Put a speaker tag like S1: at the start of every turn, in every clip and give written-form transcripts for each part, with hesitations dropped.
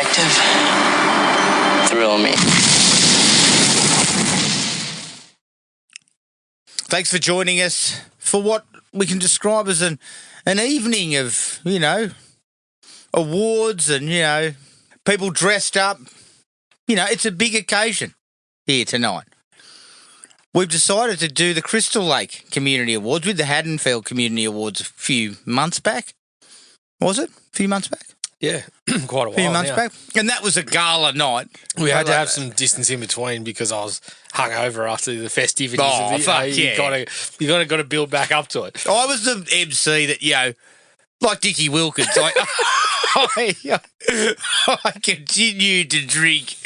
S1: detective thrill me.
S2: Thanks for joining us for what we can describe as an evening of, awards and, people dressed up. It's a big occasion here tonight. We've decided to do the Crystal Lake Community Awards with the Haddonfield Community Awards a few months back. Was it? A few months back?
S3: Yeah, quite a while.
S2: A few months back. And that was a gala night.
S3: We had to have some distance in between because I was hungover after the festivities.
S2: Oh, fuck
S3: yeah. You got to build back up to it.
S2: I was the MC that, like Dickie Wilkins, I continued to drink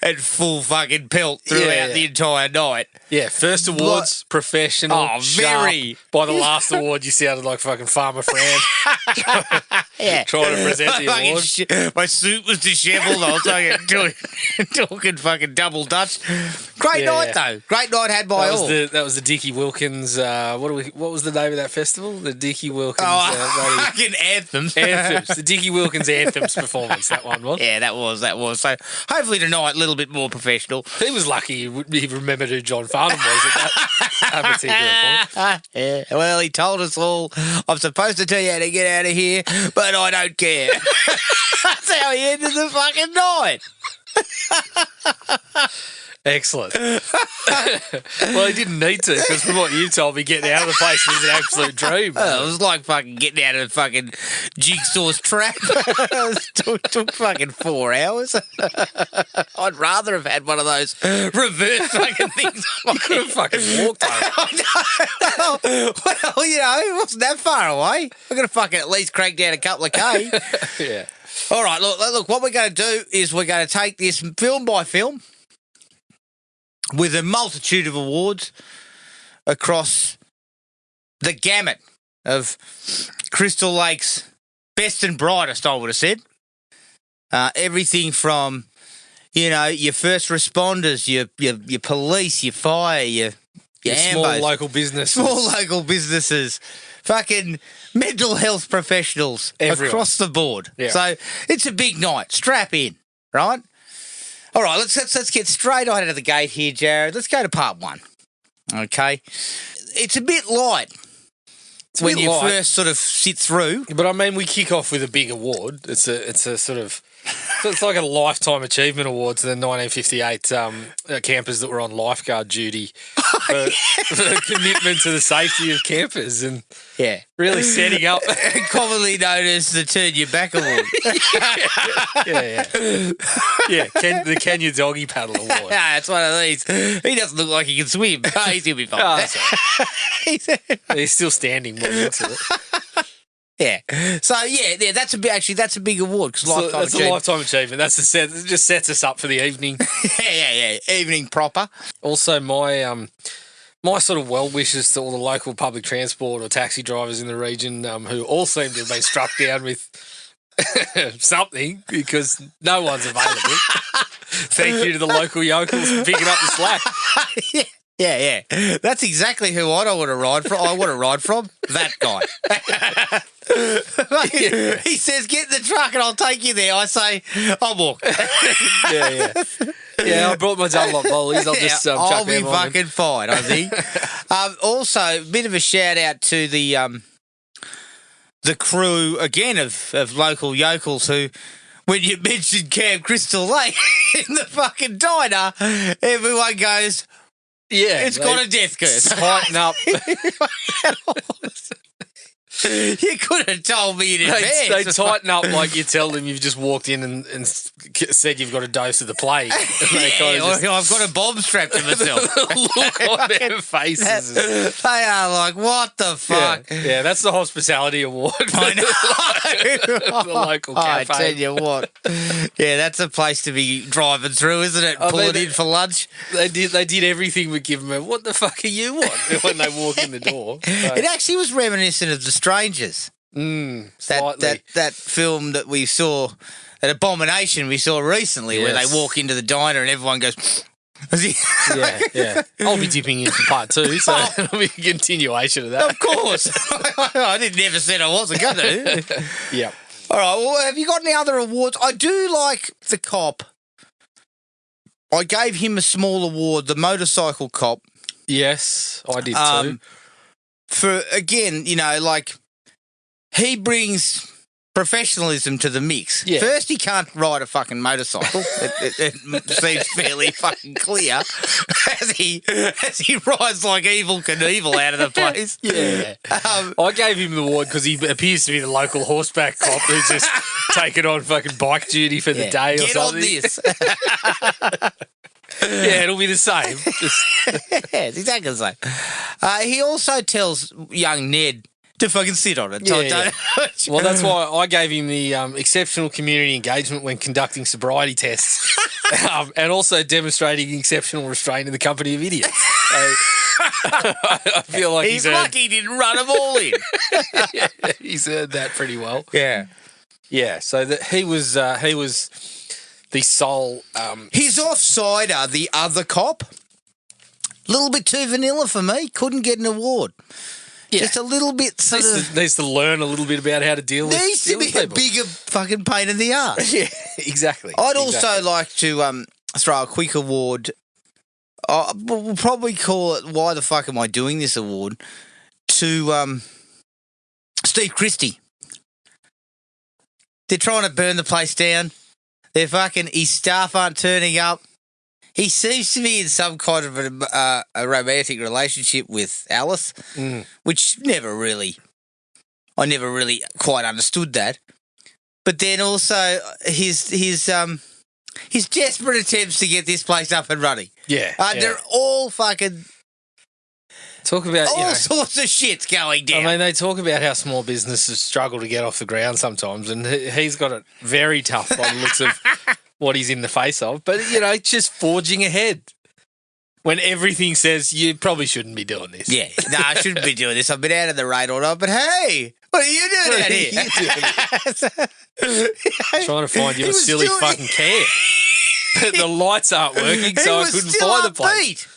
S2: at full fucking pelt throughout the entire night.
S3: Yeah, first awards, professional,
S2: very.
S3: Sharp. By the last award, you sounded like fucking Farmer Fran.
S2: Yeah.
S3: Trying to present the award.
S2: My suit was dishevelled. I was talking fucking double Dutch. Great night, though. Great night had by all.
S3: That was the Dickie Wilkins, what was the name of that festival? The Dickie Wilkins.
S2: Fucking Anthems.
S3: The Dickie Wilkins Anthems performance, that one was.
S2: Yeah, that was. So hopefully tonight a little bit more professional.
S3: He was lucky he remembered who John Farnham was at that particular point.
S2: Yeah, well, he told us all, I'm supposed to tell you how to get out of here, but I don't care. That's how he ended the fucking night.
S3: Excellent. Well, he didn't need to, because from what you told me, getting out of the place was an absolute dream.
S2: Well, it was like fucking getting out of the fucking Jigsaw's trap. It took fucking 4 hours. I'd rather have had one of those reverse fucking things.
S3: You could have fucking walked home.
S2: Well, it wasn't that far away. I'm going to fucking at least crank down a couple of K.
S3: Yeah.
S2: All right, look, what we're going to do is we're going to take this film by film with a multitude of awards across the gamut of Crystal Lake's best and brightest, I would have said. Everything from, your first responders, your police, your fire, your
S3: small local businesses.
S2: Fucking mental health professionals across the board. Yeah. So it's a big night. Strap in, right? All right, let's get straight out of the gate here, Jared. Let's go to part one. Okay, it's a bit light when you first sort of sit through.
S3: But I mean, we kick off with a big award. It's a sort of it's like a lifetime achievement award to the 1958 campers that were on lifeguard duty for commitment to the safety of campers and really setting up.
S2: Commonly known as the Turn Your Back Award.
S3: The Can You Doggy Paddle Award.
S2: Yeah, it's one of these. He doesn't look like he can swim. He'll be fine.
S3: He's still standing more into it.
S2: Yeah. So that's a big award because
S3: that's a lifetime achievement. That's it just sets us up for the evening.
S2: Yeah. Evening proper.
S3: Also, my sort of well wishes to all the local public transport or taxi drivers in the region who all seem to have been struck down with something because no one's available. Thank you to the local yokels for picking up the slack.
S2: Yeah. That's exactly who I want to ride from. I want to ride from that guy. He says, "Get in the truck and I'll take you there." I say, "I'll walk."
S3: Yeah, I brought my Dunlop bowlies. I'll just
S2: I'll be
S3: them
S2: fucking fine, I think. Also, a bit of a shout out to the crew again of local yokels who, when you mentioned Camp Crystal Lake in the fucking diner, everyone goes,
S3: "Yeah,
S2: it's got a death curse."
S3: Tighten up.
S2: You could have told me in advance.
S3: They tighten up like you tell them you've just walked in and said you've got a dose of the plague.
S2: I've got a bomb strapped to myself.
S3: Look on their faces.
S2: They are like, what the fuck?
S3: Yeah, that's the hospitality award.
S2: I know.
S3: The local cafe.
S2: I tell you what. Yeah, that's a place to be driving through, isn't it? Pulling in for lunch.
S3: They did everything but give them what the fuck are you on when they walk in the door. So.
S2: It actually was reminiscent of The Strangers.
S3: Slightly.
S2: That film that we saw, that Abomination we saw recently, where they walk into the diner and everyone goes.
S3: Yeah. I'll be dipping in for part 2, so it'll be a continuation of that.
S2: Of course. I never said I wasn't going to.
S3: Yeah.
S2: All right, well, have you got any other awards? I do like the cop. I gave him a small award, the motorcycle cop.
S3: Yes, I did too.
S2: For, again, like, he brings professionalism to the mix.
S3: Yeah.
S2: First, he can't ride a fucking motorcycle. it seems fairly fucking clear as he rides like Evel Knievel out of the place.
S3: Yeah. I gave him the award because he appears to be the local horseback cop who's just taken on fucking bike duty for the day or something.
S2: Get on this.
S3: Yeah, it'll be the same.
S2: Yeah, it's exactly the same. He also tells young Ned to fucking sit on it.
S3: Yeah. Well, that's why I gave him the exceptional community engagement when conducting sobriety tests and also demonstrating exceptional restraint in the company of idiots. So, I feel like
S2: he's lucky he didn't run them all in.
S3: Yeah, he's earned that pretty well.
S2: Yeah.
S3: Yeah, so he was the sole...
S2: His offsider, the other cop, a little bit too vanilla for me. Couldn't get an award.
S3: Yeah.
S2: Just a little bit
S3: needs to learn a little bit about how to deal with
S2: needs to be a bigger fucking pain in the ass.
S3: Yeah, exactly.
S2: I'd also like to throw a quick award. We'll probably call it "Why the fuck am I doing this?" award to Steve Christie. They're trying to burn the place down. His staff aren't turning up. He seems to be in some kind of a romantic relationship with Alice, which I never really quite understood that. But then also his desperate attempts to get this place up and running.
S3: Yeah,
S2: they're all fucking
S3: talk about
S2: all sorts of shit's going down.
S3: I mean, they talk about how small businesses struggle to get off the ground sometimes, and he's got it very tough by the looks of what he's in the face of. But, just forging ahead when everything says you probably shouldn't be doing this.
S2: Yeah, no, I shouldn't be doing this. I've been out of the rain all night, but hey, what are you doing out here?
S3: Trying to find you a silly fucking can. The lights aren't working, so I couldn't find the place.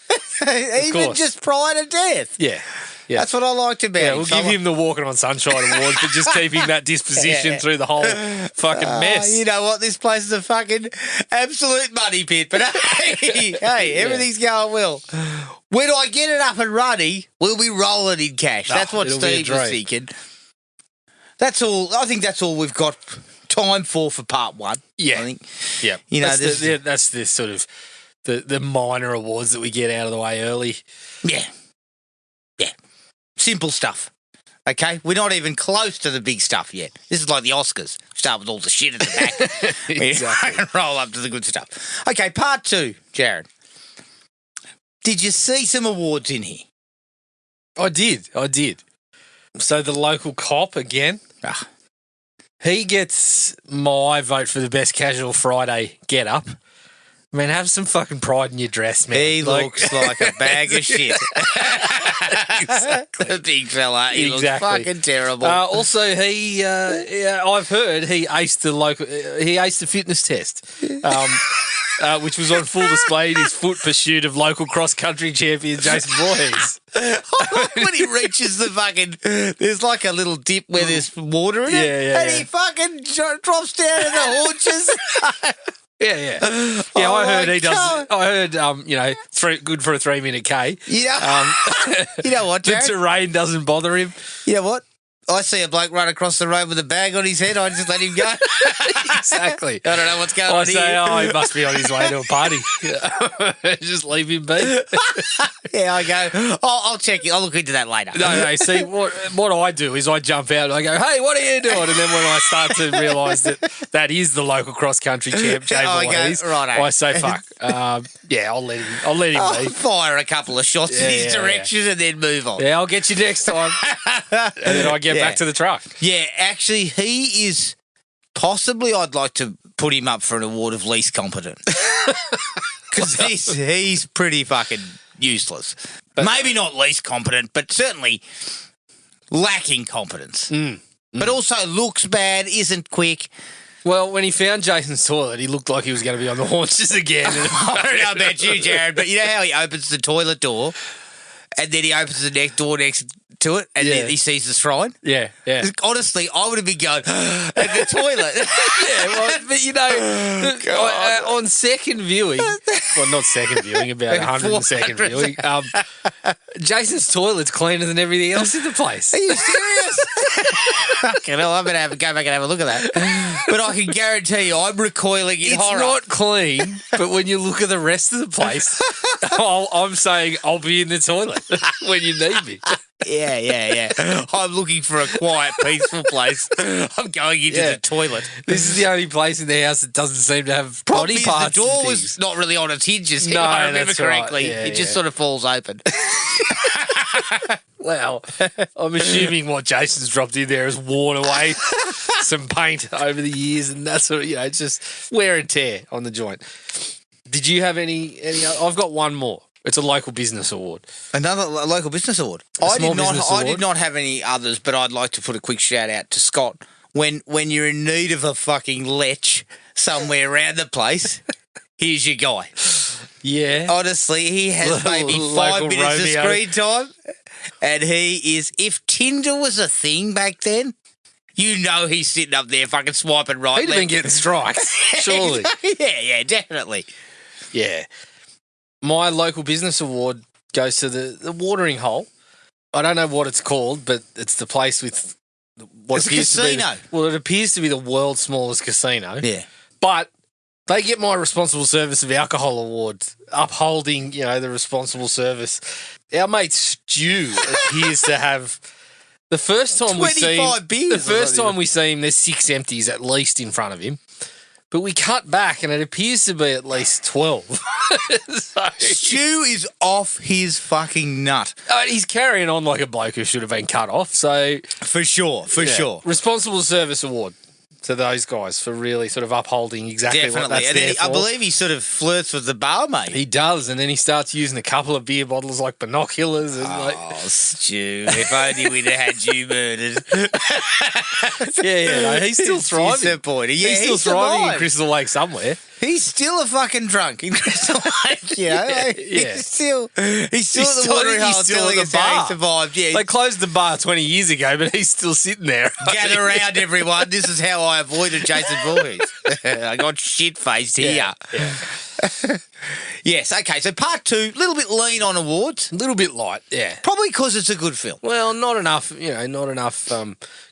S2: Even just prior to death.
S3: Yeah.
S2: That's what I liked about him.
S3: We'll give him the Walking on Sunshine Award for just keeping that disposition through the whole fucking mess.
S2: You know what? This place is a fucking absolute money pit. But hey, everything's going well. When I get it up and running, we'll be rolling in cash. That's what Steve was thinking. That's all. I think that's all we've got time for part one.
S3: Yeah.
S2: I think.
S3: Yeah. That's the sort of the minor awards that we get out of the way early.
S2: Yeah. Simple stuff. Okay? We're not even close to the big stuff yet. This is like the Oscars. Start with all the shit at the back.
S3: Exactly.
S2: And roll up to the good stuff. Okay, part two, Jared. Did you see some awards in here?
S3: I did. So the local cop again. He gets my vote for the best casual Friday get up. Man, have some fucking pride in your dress, man.
S2: He looks like a bag of shit.
S3: Exactly.
S2: The big fella. He looks fucking terrible.
S3: Also, I've heard he aced the fitness test, which was on full display in his foot pursuit of local cross-country champion Jason Voorhees.
S2: I like when he reaches the fucking... There's like a little dip where there's water in it.
S3: Yeah.
S2: He fucking drops down in the haunches.
S3: Yeah. I heard he does. I heard, good for a 3-minute K.
S2: Yeah. You know what, Jared?
S3: The terrain doesn't bother him.
S2: You know what? I see a bloke run across the road with a bag on his head. I just let him go.
S3: Exactly.
S2: I don't know what's going on here.
S3: I say, he must be on his way to a party. Just leave him be.
S2: Yeah, I go, I'll check it. I'll look into that later.
S3: No. See, what I do is I jump out and I go, hey, what are you doing? And then when I start to realise that is the local cross-country champ, Jay Voorhees, I say, fuck. I'll let him be.
S2: Fire a couple of shots in his direction and then move on.
S3: Yeah, I'll get you next time. And then I get back to the truck.
S2: Yeah, actually, he is possibly, I'd like to put him up for an award of least competent. Because he's pretty fucking useless. Maybe not least competent, but certainly lacking competence. But also looks bad, isn't quick.
S3: Well, when he found Jason's toilet, he looked like he was going to be on the haunches again.
S2: I don't know about you, Jared, but you know how he opens the toilet door and then he opens the next door next to it, and then he sees the shrine.
S3: Yeah.
S2: Honestly, I would have been going at the toilet.
S3: But on second viewing, well, not second viewing, about 102nd viewing, Jason's toilet's cleaner than everything else in the place.
S2: Are you serious? Fucking hell, I'm going to go back and have a look at that. But I can guarantee you, I'm recoiling in horror.
S3: It's not clean, but when you look at the rest of the place, I'm saying I'll be in the toilet when you need me.
S2: Yeah. I'm looking for a quiet, peaceful place. I'm going into the toilet.
S3: This is the only place in the house that doesn't seem to have body parts.
S2: The door was not really on its hinges, if I remember correctly. It just sort of falls open.
S3: Well, I'm assuming what Jason's dropped in there has worn away some paint over the years, and that's sort of, it's just wear and tear on the joint. Did you have any? I've got one more. It's a local business award.
S2: Another local business award. I did not have any others, but I'd like to put a quick shout out to Scott. When you're in need of a fucking lech somewhere around the place, here's your guy.
S3: Yeah.
S2: Honestly, he has maybe 5 minutes of screen time, and he is. If Tinder was a thing back then, he's sitting up there fucking swiping right.
S3: He'd have been getting strikes, surely.
S2: Yeah, definitely.
S3: Yeah. My local business award goes to the watering hole. I don't know what it's called, but it's the place with
S2: what appears to be
S3: it appears to be the world's smallest casino.
S2: Yeah.
S3: But they get my responsible service of alcohol award, upholding, the responsible service. Our mate Stu appears to have the first time we see him. The first time we see him, there's 6 empties at least in front of him. But we cut back and it appears to be at least 12.
S2: Stu is off his fucking nut.
S3: He's carrying on like a bloke who should have been cut off. So
S2: For sure.
S3: Responsible Service Award to those guys for really sort of upholding exactly what that's there for.
S2: I believe he sort of flirts with the barmaid.
S3: He does, and then he starts using a couple of beer bottles like binoculars. And
S2: Stu, if only we'd have had you murdered.
S3: He's still thriving.
S2: Disappointing. Yeah,
S3: he's still thriving in Crystal Lake somewhere.
S2: He's still a fucking drunk in Crystal Lake, He's still at the watering hole telling us how he survived. Yeah.
S3: They closed the bar 20 years ago, but he's still sitting there.
S2: Gather around, everyone. This is how I avoided Jason Voorhees. I got shit-faced here.
S3: Yeah.
S2: Yes, okay, so part 2, a little bit lean on awards.
S3: A little bit light, yeah.
S2: Probably because it's a good film.
S3: Well, not enough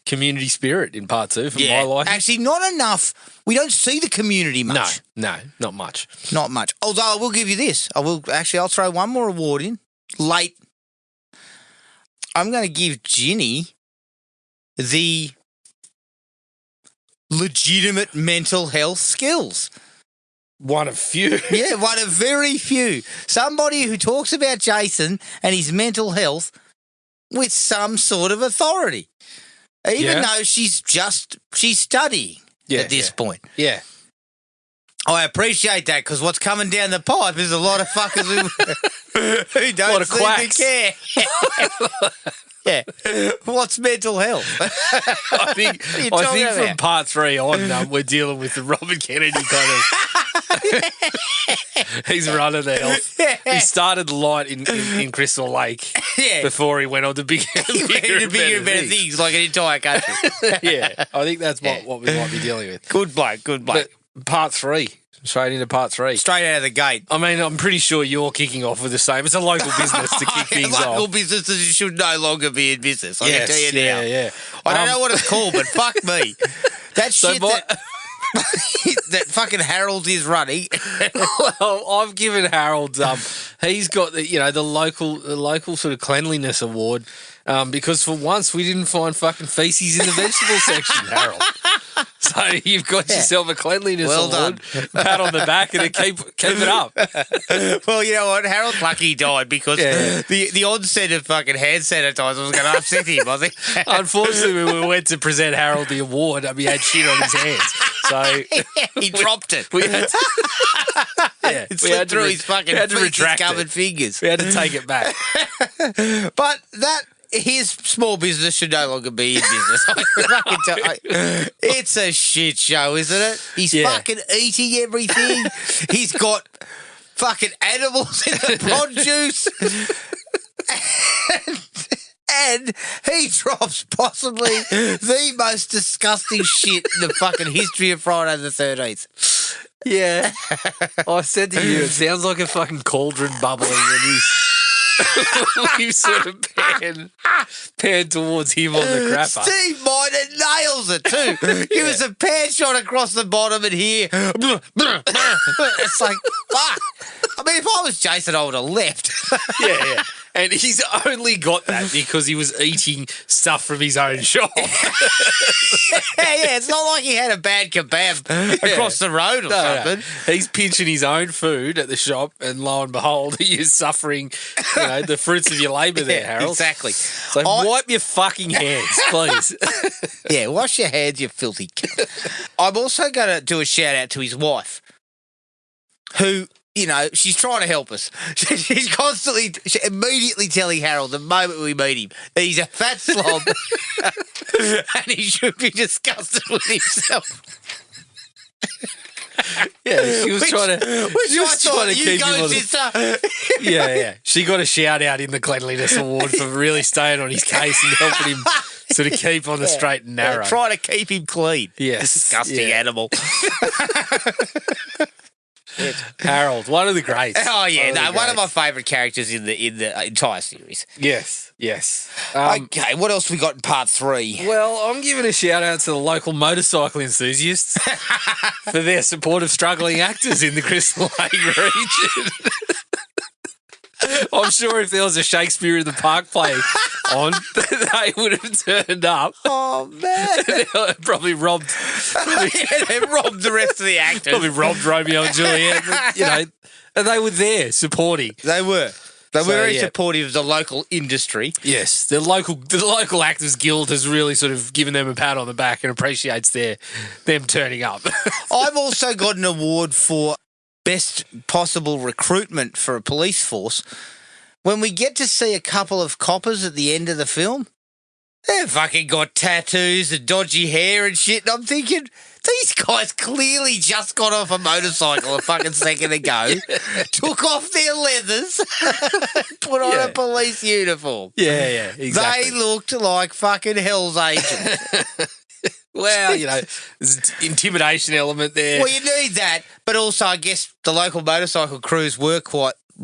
S3: community spirit in part 2 for my liking.
S2: Actually, not enough. We don't see the community much.
S3: No, not much.
S2: Not much. Although I will give you this. I'll throw one more award in. Late. I'm going to give Ginny the legitimate mental health skills.
S3: One of few.
S2: Yeah, one of very few. Somebody who talks about Jason and his mental health with some sort of authority. Even though she's studying at this point.
S3: Yeah.
S2: I appreciate that because what's coming down the pipe is a lot of fuckers who don't seem to care. Yeah. What's mental health?
S3: I think from part 3 on, we're dealing with the Robert Kennedy kind of. He's running the health. Yeah. He started light in Crystal Lake before he went on to bigger and better
S2: things like an entire country.
S3: Yeah, I think that's what we might be dealing with.
S2: Good bloke.
S3: But part 3. Straight into part 3.
S2: Straight out of the gate.
S3: I mean, I'm pretty sure you're kicking off with the same. It's a local business to kick things off.
S2: Local businesses should no longer be in business. I can tell you now.
S3: Yeah.
S2: I don't know what it's called, but fuck me. That shit that fucking Harold is running.
S3: Well, I've given Harold. He's got the local sort of cleanliness award because for once we didn't find fucking feces in the vegetable section, Harold. So you've got yourself a cleanliness award. Done. Pat on the back and keep it up.
S2: Well, you know what? Harold's lucky he died because the onset of fucking hand sanitizer was going to upset him, I think.
S3: Unfortunately, when we went to present Harold the award, he had shit on his hands. So
S2: he dropped it.
S3: We had to,
S2: it slipped through his fucking covered fingers.
S3: We had to take it back.
S2: But his small business should no longer be in business. It's a shit show, isn't it? He's fucking eating everything. He's got fucking animals in the produce. And he drops possibly the most disgusting shit in the fucking history of Friday the 13th.
S3: Yeah. I said to you, it sounds like a fucking cauldron bubbling when he's sort of panned towards him on the crapper.
S2: Steve Miner nails it too. Give us a pan shot across the bottom and here. It's like, fuck. I mean, if I was Jason, I would have left.
S3: Yeah. And he's only got that because he was eating stuff from his own shop.
S2: Yeah, it's not like he had a bad kebab across the road or something.
S3: No. He's pinching his own food at the shop, and lo and behold, he is suffering, the fruits of your labour there, Harold.
S2: Exactly.
S3: So wipe your fucking hands, please.
S2: Yeah, wash your hands, you filthy cunt. I'm also going to do a shout out to his wife, who, she's trying to help us. She's immediately telling Harold the moment we meet him that he's a fat slob and he should be disgusted with himself.
S3: Yeah, she was trying to keep him on.
S2: Sister.
S3: Yeah. She got a shout out in the Cleanliness Award for really staying on his case and helping him sort of keep on the straight and narrow.
S2: Trying to keep him clean.
S3: Yes.
S2: Disgusting animal.
S3: Harold, one of the greats.
S2: Oh yeah, one of my favourite characters in the entire series.
S3: Yes.
S2: Okay, what else we got in part 3?
S3: Well, I'm giving a shout out to the local motorcycle enthusiasts for their support of struggling actors in the Crystal Lake region. I'm sure if there was a Shakespeare in the Park play on, they would have turned up.
S2: Oh, man.
S3: They probably robbed.
S2: They robbed the rest of the actors.
S3: Probably robbed Romeo and Juliet. But, and they were there supporting.
S2: They were. They were very supportive of the local industry.
S3: Yes, the local Actors Guild has really sort of given them a pat on the back and appreciates them turning up.
S2: I've also got an award for best possible recruitment for a police force. When we get to see a couple of coppers at the end of the film, they've fucking got tattoos and dodgy hair and shit, and I'm thinking, these guys clearly just got off a motorcycle a fucking second ago, took off their leathers, put on a police uniform.
S3: Yeah, exactly.
S2: They looked like fucking Hell's Angels.
S3: Well, there's an intimidation element there.
S2: Well, you need that, but also I guess the local motorcycle crews were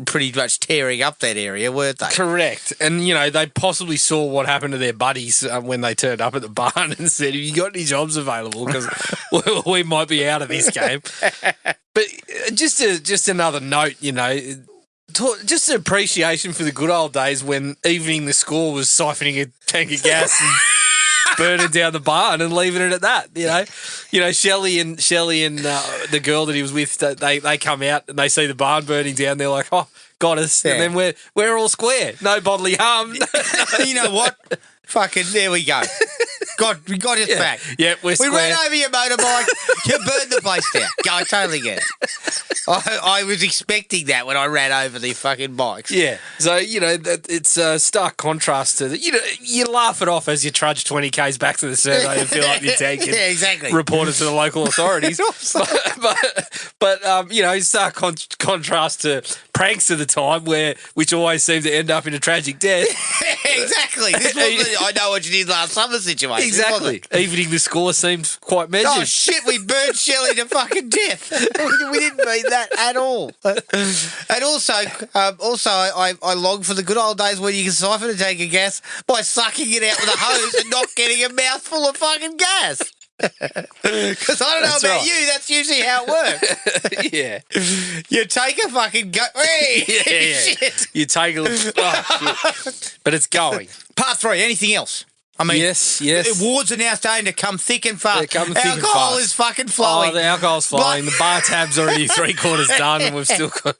S2: pretty much tearing up that area, weren't they?
S3: Correct. And, they possibly saw what happened to their buddies when they turned up at the barn and said, have you got any jobs available? Because we might be out of this game. But just another note, just an appreciation for the good old days when evening the score was siphoning a tank of gas and burning down the barn and leaving it at that. Shelley and the girl that he was with, they come out and they see the barn burning down. They're like, oh, got us. Yeah. And then we're all square. No bodily harm.
S2: You know what? Fucking there we go. We got it back.
S3: Yeah, we're square.
S2: We ran over your motorbike. You burned the place down. I totally get it. I was expecting that when I ran over the fucking bikes.
S3: Yeah. So, it's a stark contrast to you laugh it off as you trudge 20 Ks back to the survey and feel like you're taking
S2: exactly.
S3: reported to the local authorities. but stark contrast to pranks of the time which always seem to end up in a tragic death.
S2: Exactly. This wasn't I know what you did last summer situation.
S3: Exactly. Evening the score seemed quite measured.
S2: Oh, shit, we burned Shelley to fucking death. We didn't mean that at all. And also, I long for the good old days when you can siphon a tank of gas by sucking it out with a hose and not getting a mouthful of fucking gas. Because I don't know about you, that's usually how it works.
S3: Yeah.
S2: You take a fucking shit.
S3: You take a little shit. But it's going.
S2: Part 3, anything else? I mean,
S3: yes.
S2: Awards are now starting to come thick and fast.
S3: They're coming thick and fast.
S2: Alcohol is fucking flowing.
S3: Oh, the alcohol's flowing. The bar tab's already 3/4 done, and we've still got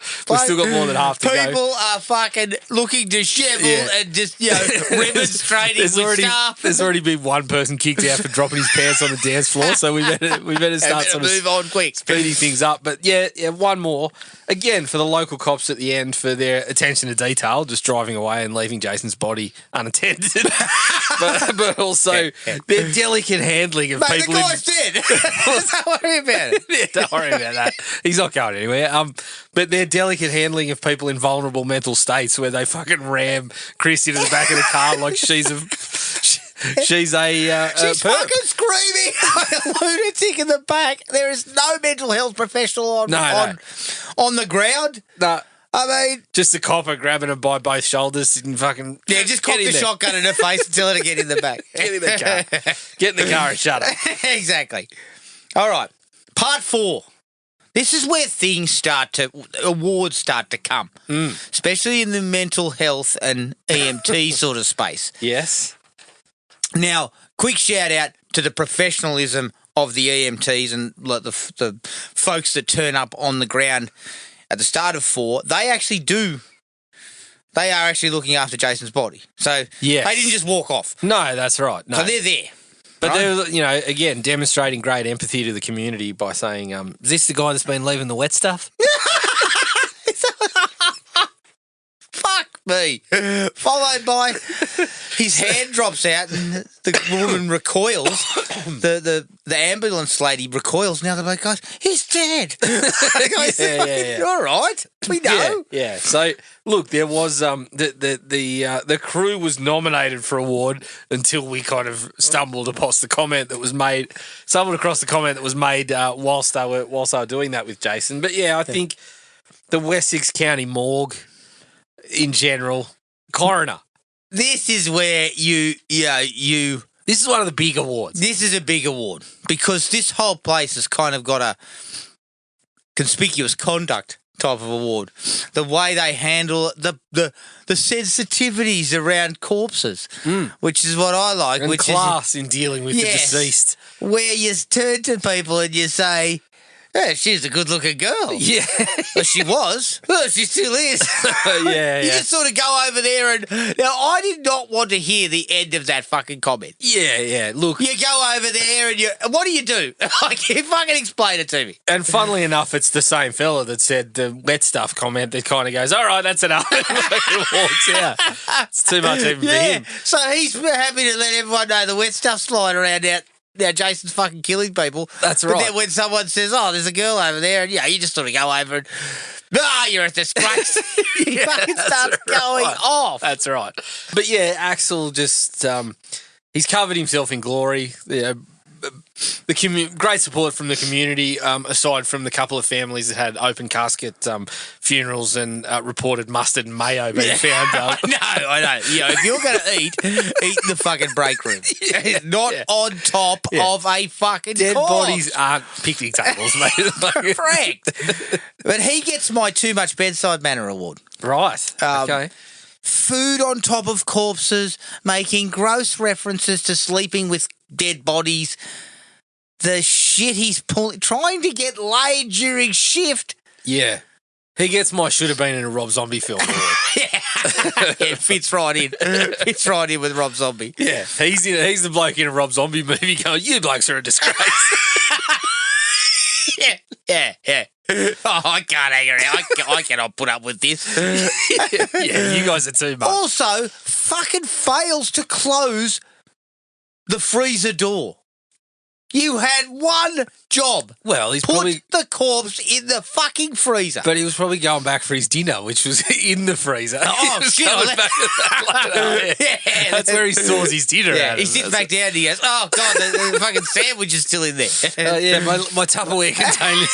S3: more than half to go.
S2: People are fucking looking dishevelled and just remonstrating with staff.
S3: There's already been one person kicked out for dropping his pants on the dance floor, so we better start sort of
S2: move on quick,
S3: speeding things up. But yeah, one more. Again, for the local cops at the end for their attention to detail, just driving away and leaving Jason's body unattended. But but also their delicate handling of
S2: Mate,
S3: people.
S2: the guy's dead. Don't worry about it.
S3: Yeah, don't worry about that. He's not going anywhere. But their delicate handling of people in vulnerable mental states, where they fucking ram Chris into the back of the car like she's a
S2: She's
S3: perp.
S2: fucking screaming like a lunatic in the back. There is no mental health professional on the ground.
S3: No.
S2: I mean,
S3: Just the copper grabbing her by both shoulders and fucking
S2: just cock the shotgun in her face and tell her to get in the back.
S3: Get in the car. Get in the car and shut up.
S2: Exactly. All right. Part 4. This is where awards start to come, especially in the mental health and EMT sort of space.
S3: Yes.
S2: Now, quick shout out to the professionalism of the EMTs and like the folks that turn up on the ground at the start of 4. They are actually looking after Jason's body. So
S3: Yes.
S2: they didn't just walk off.
S3: No, that's right. No.
S2: So they're there.
S3: But
S2: right?
S3: they're, again, demonstrating great empathy to the community by saying, is this the guy that's been leaving the wet stuff?
S2: Fuck me. Followed by his hand drops out and the woman recoils. The ambulance lady recoils. Now they're like, guys, he's dead.
S3: Yeah.
S2: All right. We know.
S3: Yeah. So, look, there was the crew was nominated for award until we kind of stumbled across the comment that was made whilst they were doing that with Jason. But yeah, I think the Wessex County Morgue in general, coroner.
S2: This is where
S3: This is one of the big awards.
S2: This is a big award because this whole place has kind of got a conspicuous conduct type of award. The way they handle the sensitivities around corpses, which is what I like.
S3: And
S2: which
S3: class in dealing with the deceased.
S2: Where you turn to people and you say, yeah, she's a good-looking girl.
S3: Yeah.
S2: Well, she was. Well, she still is.
S3: Yeah.
S2: You just sort of go over there and... Now, I did not want to hear the end of that fucking comment.
S3: Yeah. Look.
S2: You go over there and what do you do? Like, you fucking explain it to me.
S3: And funnily enough, it's the same fella that said the wet stuff comment that kind of goes, all right, that's enough. And walks out. It's too much even for him.
S2: So he's happy to let everyone know the wet stuff's flying around out. Now, Jason's fucking killing people.
S3: That's right.
S2: But then when someone says, oh, there's a girl over there, and you just sort of go over and, you're a disgrace. He fucking starts going off.
S3: That's right. But yeah, Axel just, he's covered himself in glory. Great support from the community, aside from the couple of families that had open casket funerals and reported mustard and mayo being found.
S2: I know. If you're going to eat in the fucking break room. Not on top of a fucking
S3: dead
S2: corpse.
S3: bodies aren't picnic tables, mate.
S2: Correct. But he gets my Too Much Bedside Manner award.
S3: Right. Okay.
S2: Food on top of corpses, making gross references to sleeping with dead bodies. The shit he's pulling, trying to get laid during shift.
S3: Yeah. He gets my should have been in a Rob Zombie film.
S2: It fits right in. Fits right in with Rob Zombie.
S3: Yeah. He's the bloke in a Rob Zombie movie going, you blokes are a disgrace.
S2: Yeah. Oh, I can't hang around. I cannot put up with this.
S3: Yeah, you guys are too much.
S2: Also, fucking fails to close the freezer door. You had one job.
S3: Well, he's
S2: Put
S3: probably
S2: the corpse in the fucking freezer.
S3: But he was probably going back for his dinner, which was in the freezer.
S2: Oh, shit.
S3: Yeah. That's where he stores his dinner at.
S2: He sits back down and he goes, oh, God, the fucking sandwich is still in there.
S3: My Tupperware container's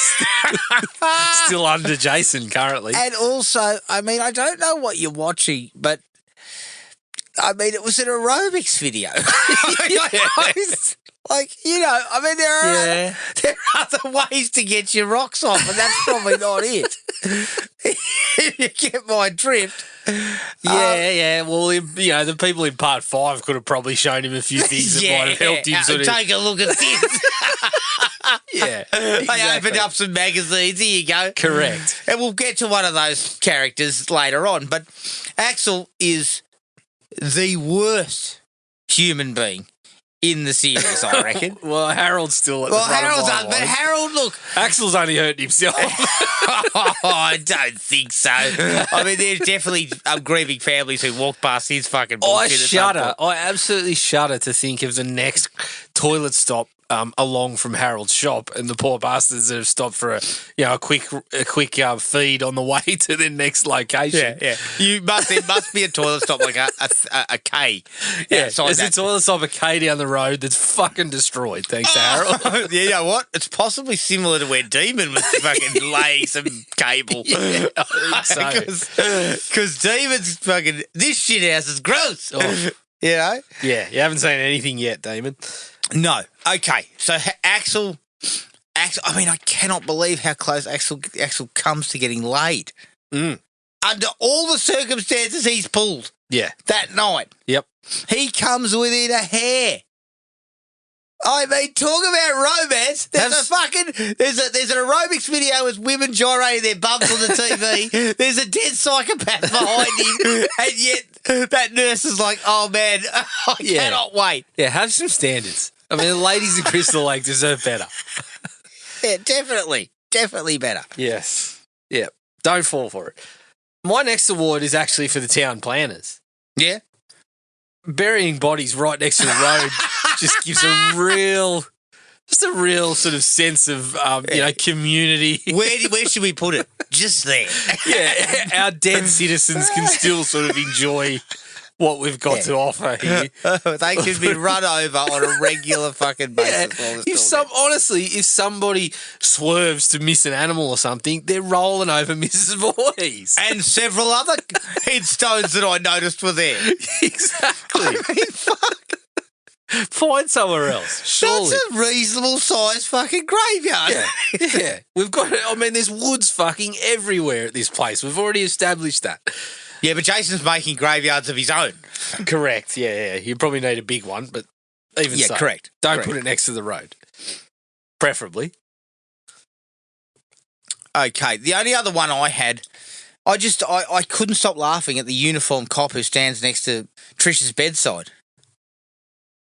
S3: still under Jason currently.
S2: And also, I mean, I don't know what you're watching, but, I mean, it was an aerobics video. There are other ways to get your rocks off, and that's probably not it. If you get my drift.
S3: Yeah. Well, the people in part 5 could have probably shown him a few things that might have helped him sort of
S2: take a look at this.
S3: Yeah.
S2: They opened up some magazines. Here you go.
S3: Correct.
S2: And we'll get to one of those characters later on. But Axel is the worst human being in the series, I reckon.
S3: Well, Harold's still at
S2: Well,
S3: the front
S2: Harold's
S3: of
S2: up,
S3: my
S2: but
S3: mind.
S2: Harold, look.
S3: Axel's only hurting himself.
S2: Oh, I don't think so. I mean, there's definitely grieving families who walk past his fucking
S3: I
S2: bullshit. at some
S3: shudder.
S2: point.
S3: I absolutely shudder to think of the next toilet stop along from Harold's shop, and the poor bastards that have stopped for a quick feed on the way to their next location.
S2: Yeah. There must be a toilet stop like a K.
S3: Yeah,
S2: outside
S3: there's a
S2: that.
S3: toilet stop a K down the road that's fucking destroyed, thanks to Harold.
S2: You know what? It's possibly similar to where Demon was fucking laying some cable.
S3: Yeah, I think so.
S2: Because Demon's fucking, this shit house is gross.
S3: Oh.
S2: You know?
S3: Yeah, you haven't seen anything yet, Damon.
S2: No. Okay. So Axel, I mean, I cannot believe how close Axel comes to getting laid.
S3: Mm.
S2: Under all the circumstances he's pulled
S3: Yeah.
S2: that night.
S3: Yep.
S2: He comes within a hair. I mean, talk about romance. There's an aerobics video with women gyrating their bums on the TV. There's a dead psychopath behind him, and yet that nurse is like, "Oh man, I cannot wait."
S3: Yeah, have some standards. I mean, the ladies in Crystal Lake deserve better.
S2: Yeah, definitely better.
S3: Yes. Yeah. Don't fall for it. My next award is actually for the town planners.
S2: Yeah.
S3: Burying bodies right next to the road just gives a real sort of sense of community.
S2: Where should we put it? Just there.
S3: Yeah, our dead citizens can still sort of enjoy what we've got to offer here.
S2: They should be run over on a regular fucking basis.
S3: If somebody swerves to miss an animal or something, they're rolling over Mrs. Boyce.
S2: And several other headstones that I noticed were there.
S3: Exactly.
S2: I mean, fuck.
S3: Find somewhere else. Surely.
S2: That's a reasonable size fucking graveyard.
S3: Yeah. We've got, there's woods fucking everywhere at this place. We've already established that.
S2: Yeah, but Jason's making graveyards of his own.
S3: Correct. Yeah. You probably need a big one, but even so.
S2: Correct.
S3: Don't put it next to the road. Preferably.
S2: Okay, the only other one I had, I couldn't stop laughing at the uniformed cop who stands next to Trish's bedside.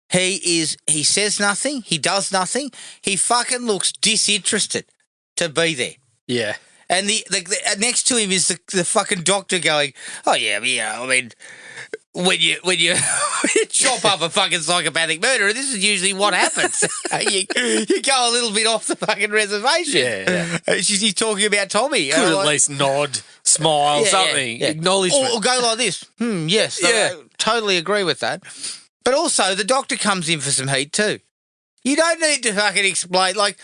S2: He says nothing, he does nothing, he fucking looks disinterested to be there.
S3: Yeah.
S2: And the next to him is the fucking doctor going, "Oh yeah, I mean, when you chop up a fucking psychopathic murderer, this is usually what happens. you go a little bit off the fucking reservation."
S3: Yeah.
S2: She's talking about Tommy.
S3: Could at least nod, smile, something, acknowledgement.
S2: Or go like this. Yes, I totally agree with that. But also, the doctor comes in for some heat too. You don't need to fucking explain. Like,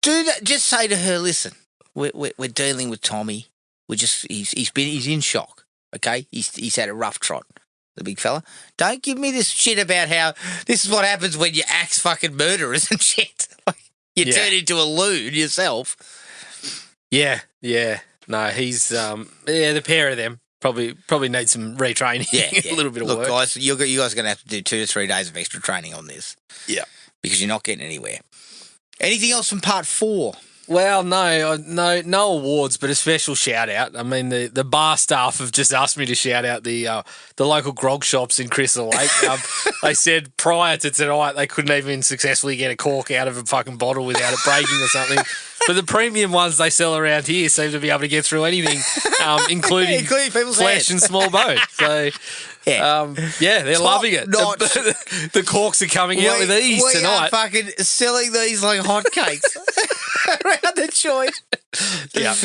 S2: do that. Just say to her, "Listen, we're dealing with Tommy. He's in shock. Okay, he's had a rough trot, the big fella. Don't give me this shit about how this is what happens when you axe fucking murderers and shit. Like, you turn into a loon yourself."
S3: Yeah. No, he's the pair of them probably need some retraining. Yeah. A little bit of work.
S2: Look, guys, you guys are going to have to do 2 to 3 days of extra training on this.
S3: Yeah,
S2: because you're not getting anywhere. Anything else from part 4?
S3: Well, no awards, but a special shout out. I mean, the bar staff have just asked me to shout out the local grog shops in Crystal Lake. They said prior to tonight they couldn't even successfully get a cork out of a fucking bottle without it breaking or something. But the premium ones they sell around here seem to be able to get through anything, including
S2: people's
S3: flesh and small bone. So. They're loving it. The corks are coming out with ease tonight.
S2: We are fucking selling these like hotcakes around the joint.
S3: Yeah.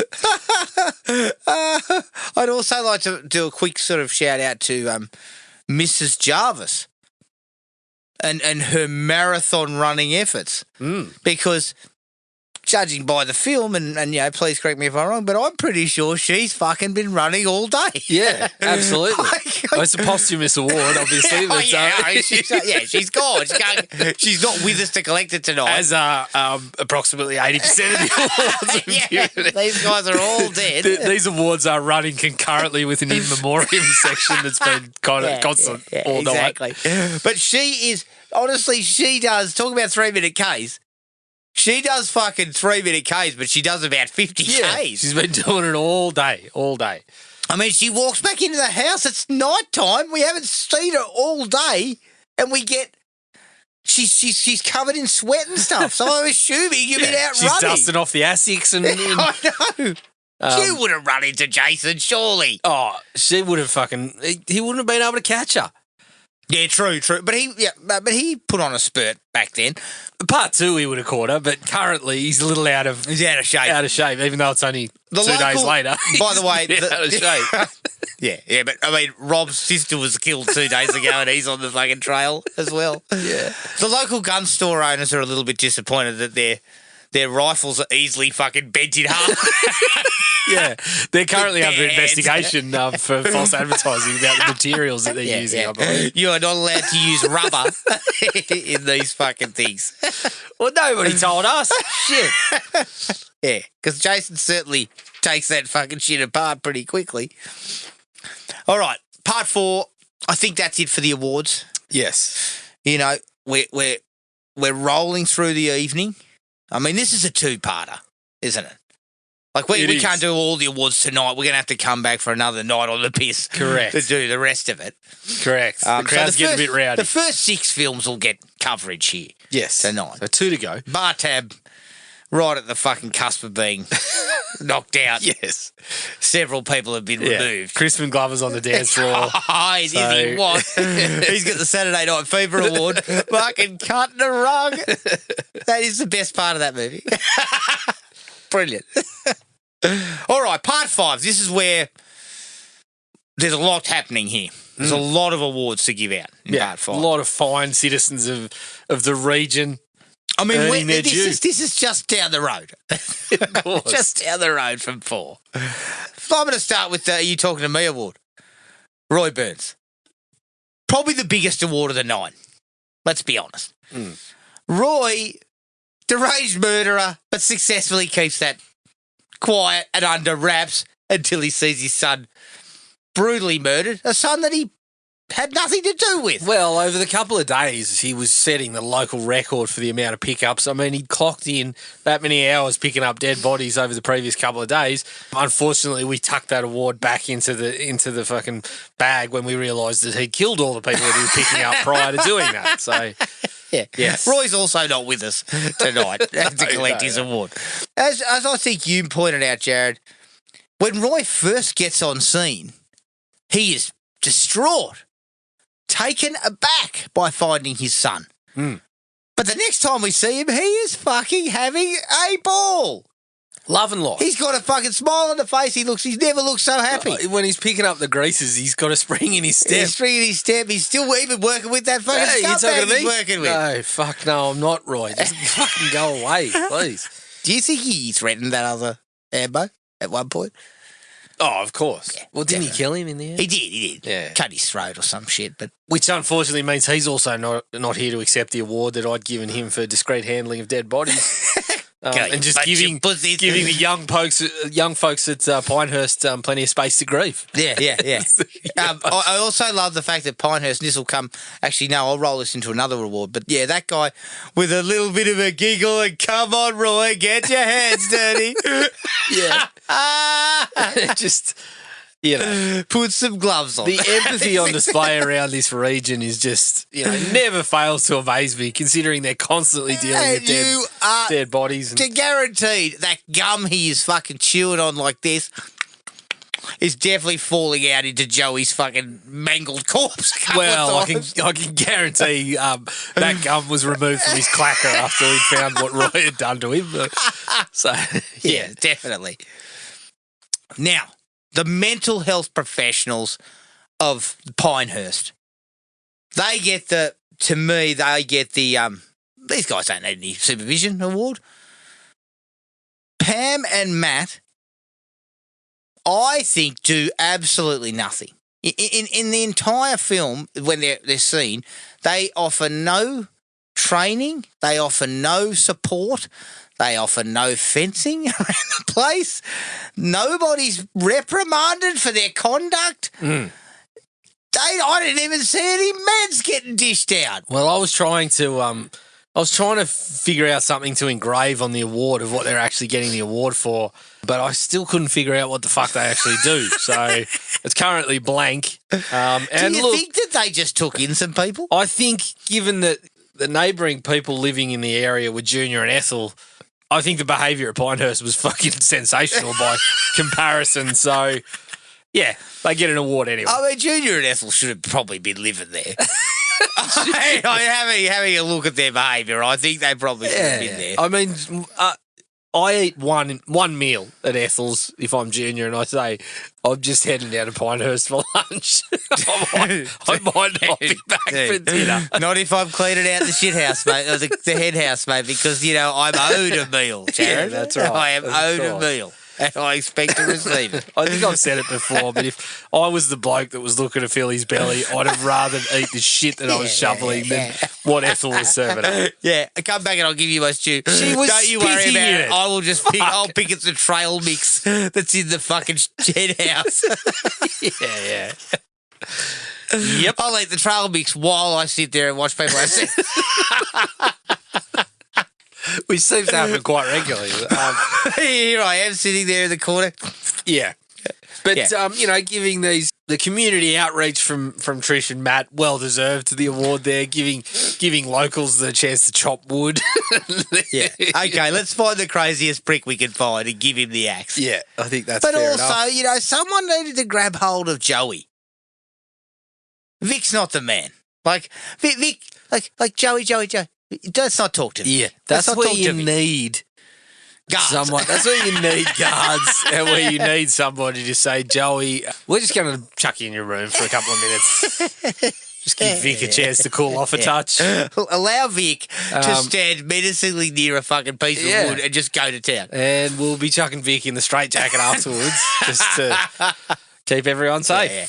S2: I'd also like to do a quick sort of shout out to Mrs. Jarvis and her marathon running efforts because. Judging by the film, and please correct me if I'm wrong, but I'm pretty sure she's fucking been running all day.
S3: Yeah, absolutely. It's a posthumous award, obviously.
S2: She's gone. She's not with us to collect it tonight.
S3: As approximately 80% of the awards.
S2: These guys are all dead.
S3: These awards are running concurrently with an in memoriam section that's been kind of constant all night.
S2: Exactly. But she is, honestly, she does, talk about 3-minute Ks. She does fucking 3-minute Ks, but she does about 50 Ks.
S3: She's been doing it all day.
S2: I mean, she walks back into the house. It's night time. We haven't seen her all day, and we get she's covered in sweat and stuff. So I'm assuming you've been out
S3: She's
S2: running.
S3: dusting off the Asics and
S2: I know. She would have run into Jason, surely.
S3: oh, she would have he wouldn't have been able to catch her.
S2: Yeah, true. But he put on a spurt back then.
S3: Part 2, he would have caught her, but currently he's a little out of shape, even though it's only 2 days later.
S2: By the way,
S3: out of shape.
S2: yeah, but I mean, Rob's sister was killed 2 days ago, and he's on the fucking trail as well.
S3: Yeah,
S2: the local gun store owners are a little bit disappointed that their rifles are easily fucking bent in half.
S3: yeah. They're currently under investigation for false advertising about the materials that they're using. I believe.
S2: You are not allowed to use rubber in these fucking things.
S3: Well, nobody told us. Shit.
S2: Yeah, because Jason certainly takes that fucking shit apart pretty quickly. All right, part 4. I think that's it for the awards.
S3: Yes.
S2: You know, we're rolling through the evening. I mean, this is a 2-parter, isn't it? Like, we can't do all the awards tonight. We're going to have to come back for another night on the piss.
S3: Correct.
S2: To do the rest of it.
S3: Correct. The crowd's getting a bit rowdy.
S2: The first 6 films will get coverage here.
S3: Yes.
S2: Tonight.
S3: So 2 to go.
S2: Bar tab, right at the fucking cusp of being knocked out.
S3: Yes.
S2: Several people have been removed.
S3: Crispin Glover's on the dance floor.
S2: Is he? What? He's got the Saturday Night Fever Award. Fucking cutting a rug. That is the best part of that movie. Brilliant. All right, part 5. This is where there's a lot happening here. There's a lot of awards to give out in part 5.
S3: A lot of fine citizens of the region.
S2: I mean,
S3: this
S2: is just down the road.
S3: Of course.
S2: Just down the road from 4. So I'm going to start with the You Talking to Me award. Roy Burns. Probably the biggest award of the night. Let's be honest. Roy, deranged murderer, but successfully keeps that quiet and under wraps until he sees his son brutally murdered, a son that he had nothing to do with.
S3: Well, over the couple of days, he was setting the local record for the amount of pickups. I mean, he clocked in that many hours picking up dead bodies over the previous couple of days. Unfortunately, we tucked that award back into the fucking bag when we realised that he'd killed all the people that he was picking up prior to doing that. So,
S2: yeah.
S3: Yes.
S2: Roy's also not with us tonight to collect his award. As I think you pointed out, Jared, when Roy first gets on scene, he is distraught, taken aback by finding his son. But the next time we see him, he is fucking having a ball.
S3: Love and loss.
S2: He's got a fucking smile on the face. He's never looked so happy.
S3: When he's picking up the greases, he's got a spring in his step.
S2: He's spring in his step. He's still even working with that fucking scumbag he's working with.
S3: No, fuck no, I'm not Roy. Just fucking go away, please.
S2: Do you think he threatened that other Ambo at one point?
S3: Oh, of course.
S2: Yeah,
S3: well, didn't he kill him in the end?
S2: He did.
S3: Yeah.
S2: Cut his throat or some shit. But
S3: which unfortunately means he's also not here to accept the award that I'd given him for discreet handling of dead bodies. And just giving the young folks at Pinehurst plenty of space to grieve.
S2: Yeah. I also love the fact that Pinehurst, and this will come, actually, no, I'll roll this into another award, but yeah, that guy with a little bit of a giggle and come on, Roy, get your hands dirty.
S3: Yeah. Just, you know.
S2: Put some gloves on.
S3: The empathy on display around this region is just, never fails to amaze me, considering they're constantly dealing with dead bodies.
S2: To guaranteed that gum he is fucking chewing on like this is definitely falling out into Joey's fucking mangled corpse.
S3: Well, I can guarantee that gum was removed from his clacker after he found what Roy had done to him. So,
S2: yeah, definitely. Now, the mental health professionals of Pinehurst, they get the these guys don't need any supervision award. Pam and Matt, I think, do absolutely nothing. In the entire film, when they're seen, they offer no training, they offer no support, they offer no fencing around the place. Nobody's reprimanded for their conduct. I didn't even see any meds getting dished out.
S3: Well, I was trying to figure out something to engrave on the award of what they're actually getting the award for, but I still couldn't figure out what the fuck they actually do. So it's currently blank.
S2: Do you think that they just took in some people?
S3: I think, given that the neighbouring people living in the area with Junior and Ethel, I think the behaviour at Pinehurst was fucking sensational by comparison. So, yeah, they get an award anyway.
S2: I mean, Junior and Ethel should have probably been living there. having a look at their behaviour, I think they probably should have been there.
S3: I mean, I eat one meal at Ethel's if I'm Junior, and I say I'm just heading down to Pinehurst for lunch. I might not be back for dinner.
S2: Not if I'm cleaning out the shit house, mate, or the head house, mate, because I'm owed a meal, Jared.
S3: Yeah, that's right.
S2: I am owed a meal. And I expect to receive it.
S3: I think I've said it before, but if I was the bloke that was looking to fill his belly, I'd have rather eat the shit that I was shoveling than what Ethel was serving up.
S2: Yeah, come back and I'll give you my stew.
S3: She was
S2: Don't you worry
S3: spitting
S2: about
S3: in
S2: it. I will just I'll pick at the trail mix that's in the fucking shed house.
S3: Yeah.
S2: Yep. I'll eat the trail mix while I sit there and watch people I see.
S3: Which seems to happen quite regularly.
S2: Here I am sitting there in the corner.
S3: Yeah. But, giving the community outreach from Trish and Matt, well deserved the award there, giving locals the chance to chop wood.
S2: Yeah. Okay, let's find the craziest prick we can find and give him the axe.
S3: Yeah, I think that's
S2: but
S3: fair
S2: also,
S3: enough.
S2: Someone needed to grab hold of Joey. Vic's not the man. Like, Vic, Joey. Let's not talk to me.
S3: Yeah, that's where you need
S2: guards.
S3: Someone. That's where you need guards, and where you need somebody to say, Joey, we're just going to chuck you in your room for a couple of minutes. Just give Vic a chance to cool off a touch.
S2: Allow Vic to stand menacingly near a fucking piece of wood and just go to town.
S3: And we'll be chucking Vic in the straitjacket afterwards, just to keep everyone safe.
S2: Yeah.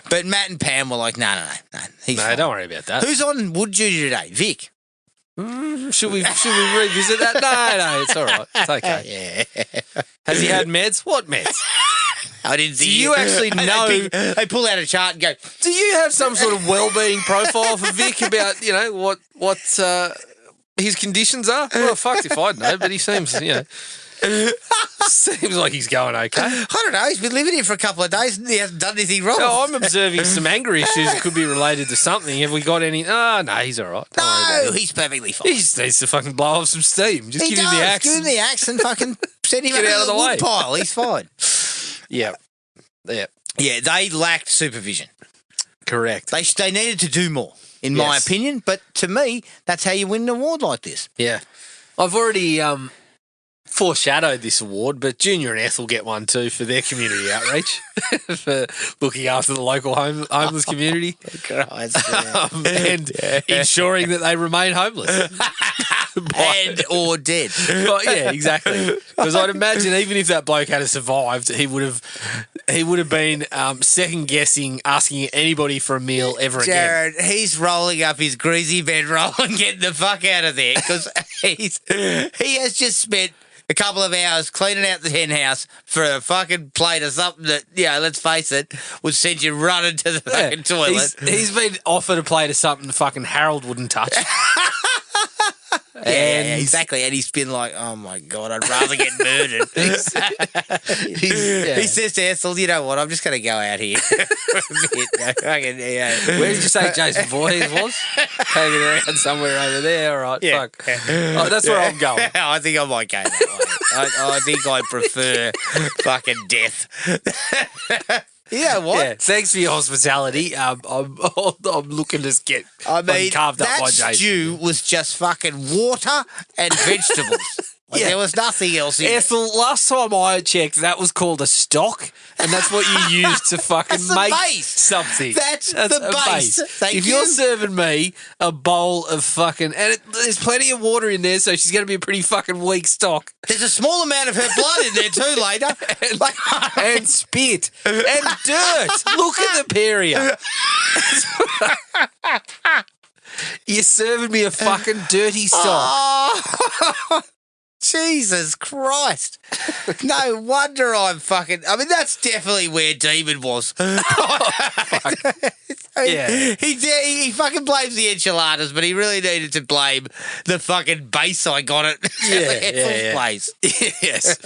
S2: But Matt and Pam were like, no. He's fine.
S3: Don't worry about that.
S2: Who's on wood duty today? Vic.
S3: Should we revisit that? No, it's all right. It's okay.
S2: Yeah.
S3: Has he had meds? What meds?
S2: I didn't see.
S3: Do you actually know?
S2: They pull out a chart and go.
S3: Do you have some sort of well-being profile for Vic about what his conditions are? Well, fucked if I'd know, but he seems seems like he's going okay.
S2: I don't know. He's been living here for a couple of days and he hasn't done anything wrong.
S3: No, I'm observing some anger issues that could be related to something. Have we got any? Oh, no, he's all right. Don't worry about
S2: he's perfectly fine.
S3: He just needs to fucking blow off some steam. Just give him the axe.
S2: Give him the axe and fucking send him out of the wood pile. He's fine.
S3: Yeah.
S2: Yeah, they lacked supervision.
S3: Correct.
S2: They needed to do more, in my opinion. But to me, that's how you win an award like this.
S3: Yeah. I've already foreshadowed this award, but Junior and Ethel get one too for their community outreach, for looking after the local homeless community. And ensuring that they remain homeless.
S2: And or dead.
S3: But yeah, exactly. Because I'd imagine even if that bloke had survived, he would have been second guessing asking anybody for a meal ever again.
S2: Jared, he's rolling up his greasy bedroll and getting the fuck out of there because he has just spent a couple of hours cleaning out the hen house for a fucking plate of something that, let's face it, would send you running to the fucking toilet.
S3: He's been offered a plate of something that fucking Harold wouldn't touch.
S2: Yeah, exactly. And he's been like, oh my God, I'd rather get murdered. He says to Ethel, you know what, I'm just going to go out here for a bit.
S3: Where did you say Jason Voorhees was? Hanging around somewhere over there. All right, fuck. Oh, that's where I'm going.
S2: I think I might go that way. I think I prefer fucking death. You know what?
S3: Yeah, thanks for your hospitality. I'm looking to get carved up by Jason.
S2: That stew was just fucking water and vegetables. There was nothing else in it.
S3: Ethel, last time I checked, that was called a stock, and that's what you use to fucking make something.
S2: That's the base.
S3: If you're serving me a bowl of fucking... And there's plenty of water in there, so she's going to be a pretty fucking weak stock.
S2: There's a small amount of her blood in there too later.
S3: and spit. And dirt. Look at the period. You're serving me a fucking dirty stock.
S2: Jesus Christ. No wonder I'm fucking... I mean, that's definitely where Demon was. He fucking blames the enchiladas, but he really needed to blame the fucking base I got at Ethel's place.
S3: Yes.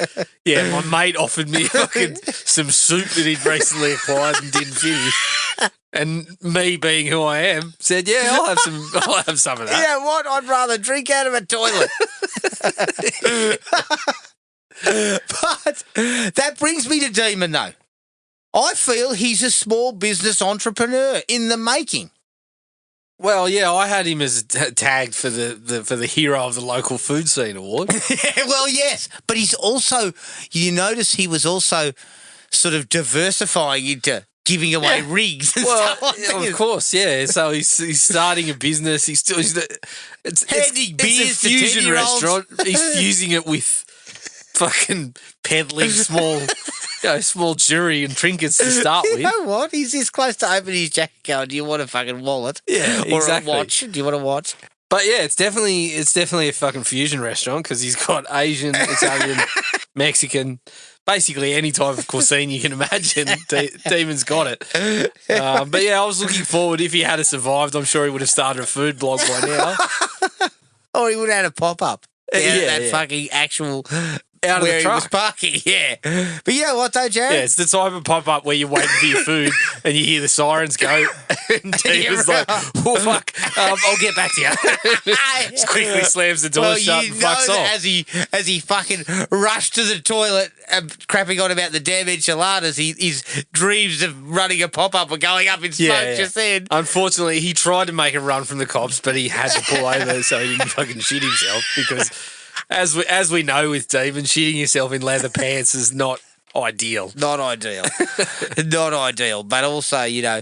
S3: Yeah, my mate offered me fucking some soup that he'd recently acquired and didn't finish. And me being who I am said, yeah, I'll have some of that.
S2: You know what? I'd rather drink out of a toilet. But that brings me to Demon, though. I feel he's a small business entrepreneur in the making.
S3: Well, yeah, I had him as tagged for the hero of the local food scene award.
S2: Well, yes, but he's also, you notice he was also sort of diversifying into giving away rigs and stuff like that.
S3: Of course, yeah. So he's starting a business. It's
S2: handing beers
S3: a
S2: to
S3: fusion
S2: 10-year-olds.
S3: restaurant. He's fusing it with fucking peddling small jewelry and trinkets to start with.
S2: You know what? He's this close to opening his jacket going, do you want a fucking wallet?
S3: Yeah,
S2: Or
S3: exactly.
S2: a watch? Do you want a watch?
S3: But yeah, it's definitely a fucking fusion restaurant because he's got Asian, Italian, Mexican, basically any type of cuisine you can imagine. Demon's got it. But yeah, I was looking forward. If he had survived, I'm sure he would have started a food blog by now.
S2: Or he would have had a pop-up.
S3: Yeah,
S2: that fucking actual...
S3: Out of
S2: where
S3: the
S2: he was
S3: truck.
S2: parking, yeah. But you know what, though, Jared?
S3: Yeah, it's the type of pop-up where you're waiting for your food and you hear the sirens go and Demon's like, oh, fuck, I'll get back to you. Just quickly slams the door shut and fucks off.
S2: As he fucking rushed to the toilet, crapping on about the damn enchiladas, his dreams of running a pop-up were going up in smoke just then.
S3: Unfortunately, he tried to make a run from the cops, but he had to pull over so he didn't fucking shit himself because... As we know with Demon, shitting yourself in leather pants is not ideal.
S2: Not ideal. Not ideal. But also, you know,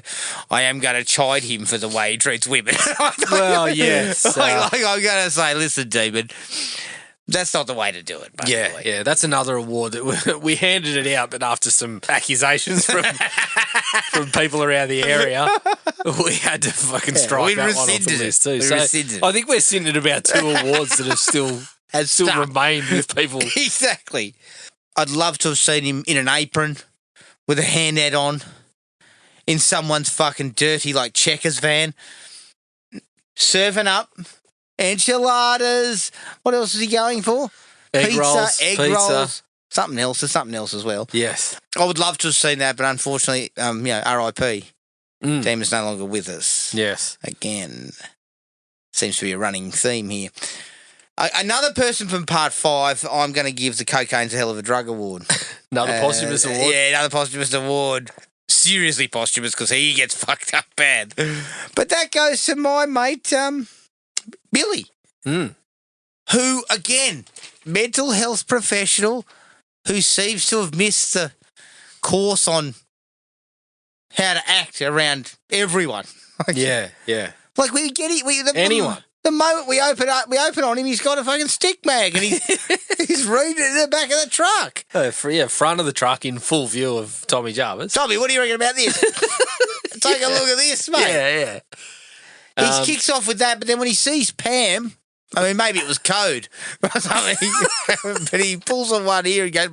S2: I am going to chide him for the way he treats women.
S3: Well, yes.
S2: I'm going to say, listen, Demon, that's not the way to do it. Basically.
S3: Yeah. That's another award that we handed it out, but after some accusations from people around the area, we had to fucking strike that one off the list too. So I think we're sitting at about 2 awards that have still remained with people.
S2: Exactly. I'd love to have seen him in an apron with a hairnet on in someone's fucking dirty, like, Checkers van, serving up enchiladas. What else is he going for?
S3: Egg rolls.
S2: Something else as well.
S3: Yes.
S2: I would love to have seen that, but unfortunately, R.I.P. Demon's no longer with us.
S3: Yes.
S2: Again. Seems to be a running theme here. Another person from part 5, I'm going to give the Cocaine's a Hell of a Drug Award.
S3: Another posthumous award?
S2: Yeah, another posthumous award. Seriously posthumous because he gets fucked up bad. But that goes to my mate, Billy, who, again, mental health professional who seems to have missed the course on how to act around everyone.
S3: Yeah.
S2: Like, we get it.
S3: Anyone.
S2: The moment we open on him, he's got a fucking stick mag and he's reading in the back of the truck.
S3: Front of the truck in full view of Tommy Jarvis.
S2: Tommy, what do you reckon about this? Take a look at this, mate.
S3: Yeah.
S2: He kicks off with that, but then when he sees Pam, I mean, maybe it was code or something, but he pulls on one ear and goes,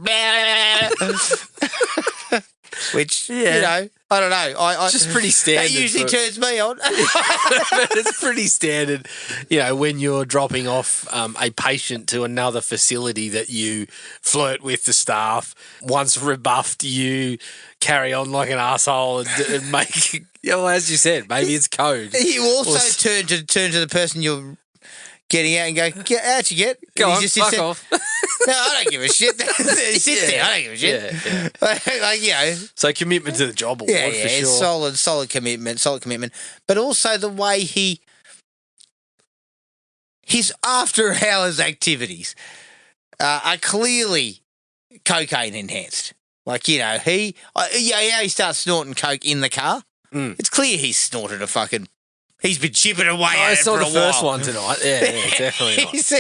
S2: which, you know, I don't know.
S3: It's just pretty standard.
S2: That usually turns me on.
S3: It's pretty standard, you know, when you're dropping off a patient to another facility that you flirt with the staff. Once rebuffed, you carry on like an asshole and make, you know, as you said, maybe it's code.
S2: You also turn to the person you're getting out and go, how'd you get?
S3: Go on,
S2: just
S3: fuck off.
S2: No, I don't give a shit. Sit there, I don't give a shit.
S3: Yeah.
S2: Like, you know.
S3: So commitment to the job award, for sure.
S2: It's solid commitment. But also the way his after hours activities are clearly cocaine enhanced. Like, you know, he starts snorting coke in the car. It's clear he's snorted he's been chipping away at it for a while.
S3: I saw the first one tonight. Yeah, definitely not.
S2: he's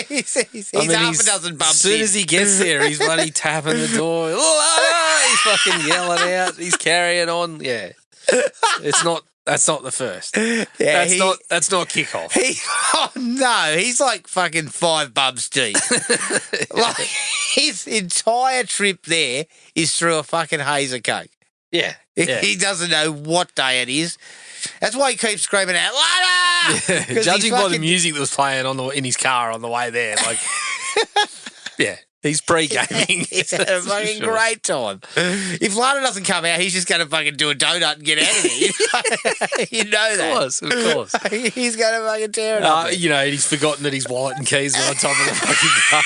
S2: half a dozen bumps.
S3: As soon as he gets there, he's bloody tapping the door. He's fucking yelling out. He's carrying on. Yeah. That's not the first. Yeah, that's not kickoff.
S2: He's like fucking 5 bumps deep. Like, his entire trip there is through a fucking haze of coke.
S3: Yeah.
S2: He doesn't know what day it is. That's why he keeps screaming out, "Lada!"
S3: Judging by the music that was playing in his car on the way there, like, yeah, He's pre-gaming.
S2: He's had a fucking great time. If Lana doesn't come out, he's just going to fucking do a donut and get out of here. You know that.
S3: Of course.
S2: He's going to fucking tear it up.
S3: You know, he's forgotten that his wallet and keys are on top of the fucking car.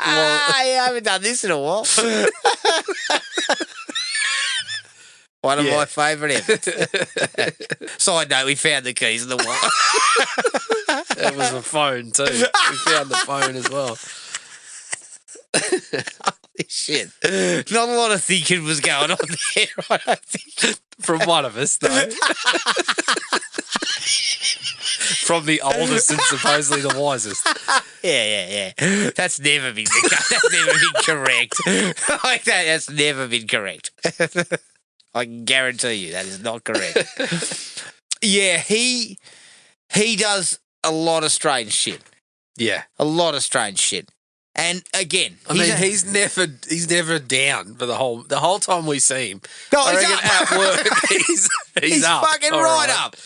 S2: I haven't done this in a while. One of my favourite efforts. Side note, we found the keys in the wallet.
S3: That was a phone too. We found the phone as well.
S2: Holy shit. Not a lot of thinking was going on there, I don't think.
S3: From one of us, though. From the oldest and supposedly the wisest.
S2: Yeah. That's never been correct. Like that's never been correct. I can guarantee you that is not correct. Yeah, he does a lot of strange shit.
S3: Yeah.
S2: A lot of strange shit. And again,
S3: he's never down for the whole time we see him.
S2: No,
S3: I
S2: he's
S3: reckon
S2: up.
S3: at work. He's up.
S2: Fucking
S3: All
S2: right up.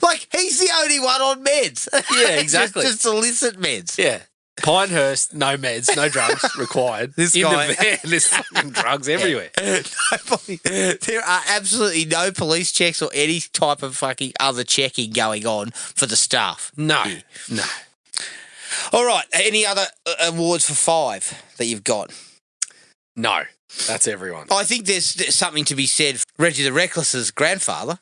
S2: Like he's the only one on meds.
S3: Yeah, exactly.
S2: just illicit meds.
S3: Yeah. Pinehurst, no meds, no drugs required.
S2: This
S3: in
S2: guy,
S3: the van, there's fucking drugs everywhere.
S2: There are absolutely no police checks or any type of fucking other checking going on for the staff.
S3: No.
S2: All right. Any other awards for 5 that you've got?
S3: No. That's everyone.
S2: I think there's something to be said for Reggie the Reckless's grandfather.